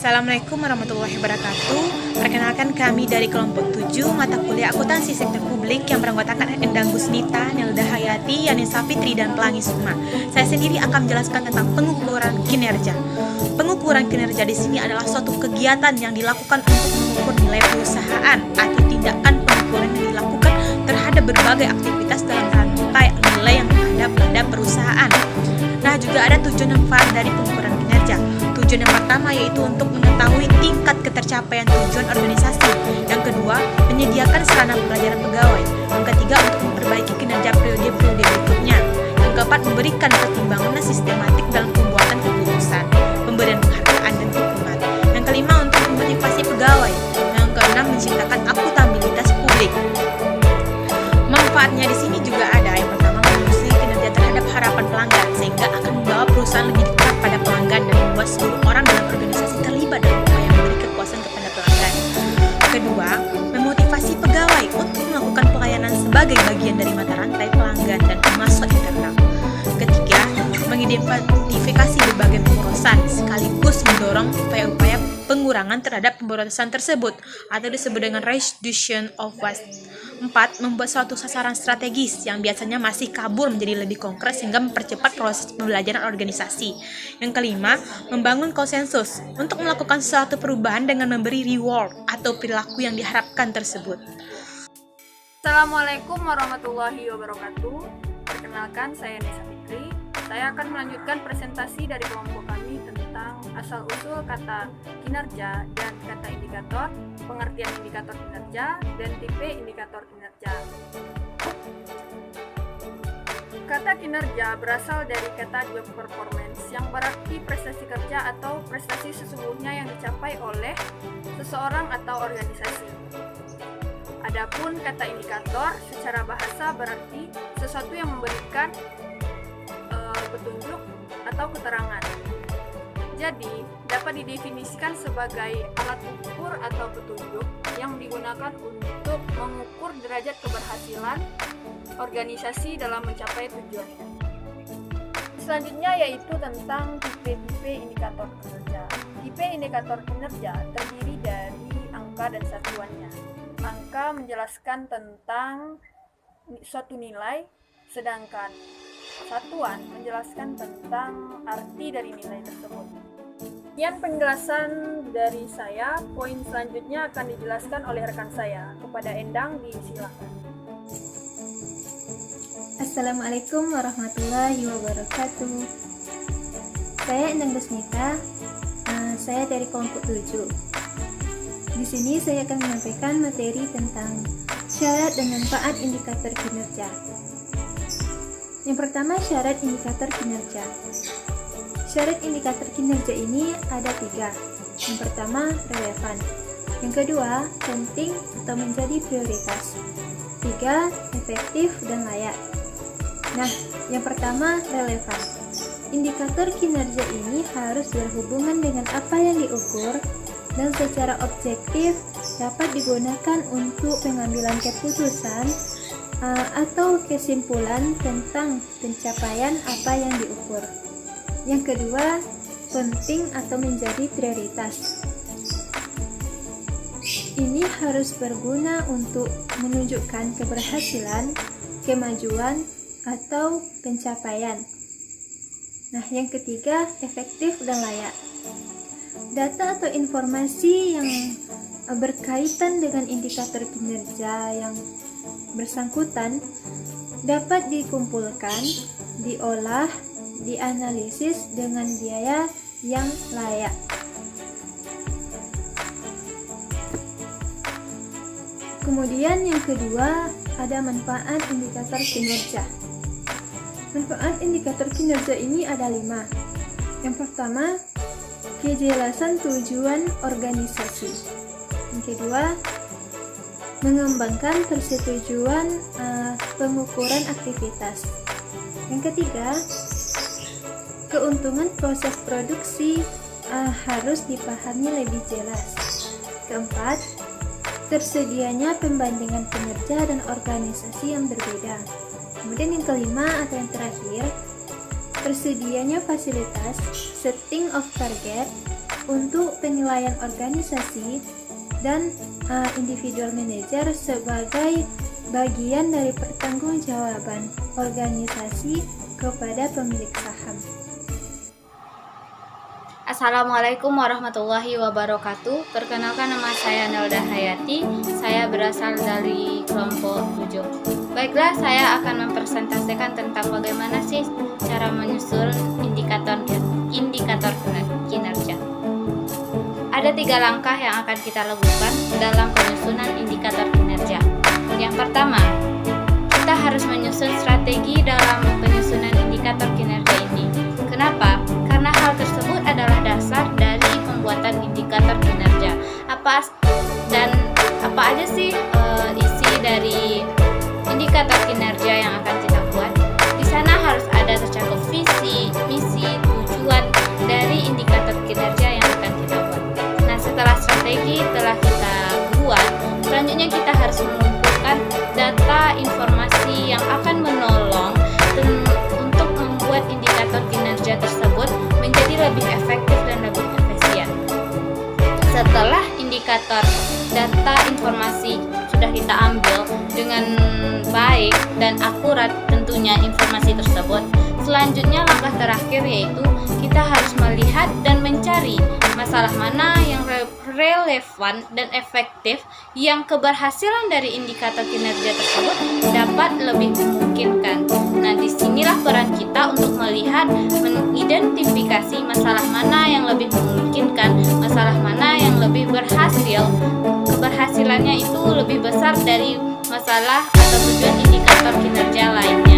Assalamualaikum warahmatullahi wabarakatuh. Perkenalkan kami dari kelompok 7 mata kuliah akuntansi sektor publik yang beranggotakan Endang Gusnita, Nelda Hayati, Yani Safitri, dan Pelangi Sukma. Saya sendiri akan menjelaskan tentang pengukuran kinerja. Pengukuran kinerja di sini adalah suatu kegiatan yang dilakukan untuk mengukur nilai perusahaan atau tindakan pengukuran yang dilakukan terhadap berbagai aktivitas dalam rantai nilai yang ada pada perusahaan. Nah, juga ada tujuan yang manfaat dari pengukuran kinerja. Tujuan yang pertama yaitu untuk mengetahui tingkat ketercapaian tujuan organisasi. Yang kedua, menyediakan sarana pembelajaran pegawai. Yang ketiga, untuk memperbaiki kinerja periode-periode berikutnya. Yang keempat, memberikan pertimbangan sistematik dalam pembuatan keputusan, pemberian penghargaan dan dukungan. Yang kelima, untuk memotivasi pegawai. Yang keenam, menciptakan akuntabilitas publik. Manfaatnya di sini juga ada. Yang pertama, menguji kinerja terhadap harapan pelanggan sehingga akan membawa perusahaan lebih dekat pada pelanggan dan membuat seluruh orang dalam organisasi terlibat dalam upaya memberi kepuasan kepada pelanggan. Kedua, memotivasi pegawai untuk melakukan pelayanan sebagai bagian dari mata rantai pelanggan dan pemasok internal. Ketiga, mengidentifikasi berbagai pemborosan sekaligus mendorong upaya-upaya pengurangan terhadap pemborosan tersebut atau disebut dengan reduction of waste. 4. Membuat suatu sasaran strategis yang biasanya masih kabur menjadi lebih konkret sehingga mempercepat proses pembelajaran organisasi. Yang kelima, membangun konsensus untuk melakukan suatu perubahan dengan memberi reward atau perilaku yang diharapkan tersebut. Assalamualaikum warahmatullahi wabarakatuh. Perkenalkan, saya Nesa Fitri. Saya akan melanjutkan presentasi dari kelompok kami tentang asal-usul kata kinerja dan kata indikator, pengertian indikator kinerja, dan tipe indikator kinerja. Kata kinerja berasal dari kata job performance yang berarti prestasi kerja atau prestasi sesungguhnya yang dicapai oleh seseorang atau organisasi. Adapun kata indikator secara bahasa berarti sesuatu yang memberikan petunjuk atau keterangan. Jadi, dapat didefinisikan sebagai alat ukur atau petunjuk yang digunakan untuk mengukur derajat keberhasilan organisasi dalam mencapai tujuannya. Selanjutnya yaitu tentang tipe-tipe indikator kinerja. Tipe indikator kinerja terdiri dari angka dan satuannya. Angka menjelaskan tentang suatu nilai, sedangkan satuan menjelaskan tentang arti dari nilai tersebut. Sekian penjelasan dari saya. Poin selanjutnya akan dijelaskan oleh rekan saya. Kepada Endang, disilakan. Assalamualaikum warahmatullahi wabarakatuh. Saya Endang Gusnita. Saya dari kelompok 7. Di sini saya akan menyampaikan materi tentang syarat dan manfaat indikator kinerja. Yang pertama, syarat indikator kinerja. Syarat indikator kinerja ini ada 3. Yang pertama, relevan. Yang kedua, penting atau menjadi prioritas. 3, efektif dan layak. Nah, yang pertama, relevan. Indikator kinerja ini harus berhubungan dengan apa yang diukur dan secara objektif dapat digunakan untuk pengambilan keputusan atau kesimpulan tentang pencapaian apa yang diukur. Yang kedua, penting atau menjadi prioritas. Ini harus berguna untuk menunjukkan keberhasilan, kemajuan, atau pencapaian. Nah, yang ketiga, efektif dan layak. Data atau informasi yang berkaitan dengan indikator kinerja yang bersangkutan dapat dikumpulkan, diolah, dianalisis dengan biaya yang layak. Kemudian yang kedua, ada manfaat indikator kinerja. Manfaat indikator kinerja ini ada 5. Yang pertama, kejelasan tujuan organisasi. Yang kedua, mengembangkan persetujuan pengukuran aktivitas. Yang ketiga, keuntungan proses produksi harus dipahami lebih jelas. Keempat, tersedianya pembandingan kinerja dan organisasi yang berbeda. Kemudian yang kelima atau yang terakhir, tersedianya fasilitas, setting of target, untuk penilaian organisasi dan individual manager sebagai bagian dari pertanggungjawaban organisasi kepada pemilik saham. Assalamualaikum warahmatullahi wabarakatuh. Perkenalkan, nama saya Nelda Hayati. Saya berasal dari kelompok 7. Baiklah, saya akan mempresentasikan tentang bagaimana sih cara menyusun indikator kinerja. Ada 3 langkah yang akan kita lakukan dalam penyusunan indikator kinerja. Yang pertama, kita harus menyusun strategi dalam penyusunan indikator kinerja ini. Kenapa? Karena hal tersebut adalah dasar dari pembuatan indikator kinerja. Apa aja sih isi dari indikator kinerja yang akan kita buat? Di sana harus ada tercakup visi, misi, tujuan dari indikator kinerja yang akan kita buat. Nah, setelah strategi telah kita buat, selanjutnya kita harus mengumpulkan data informasi yang akan menolong untuk membuat indikator kinerja tersebut menjadi lebih efektif dan lebih efisien. Setelah indikator data informasi sudah kita ambil dengan baik dan akurat tentunya informasi tersebut, selanjutnya langkah terakhir yaitu kita harus melihat dan mencari masalah mana yang relevan dan efektif yang keberhasilan dari indikator kinerja tersebut dapat lebih memungkinkan. Nah, disinilah peran kita untuk melihat, mengidentifikasi masalah mana yang lebih memungkinkan, masalah mana yang lebih berhasil, keberhasilannya itu lebih besar dari masalah atau tujuan indikator kinerja lainnya.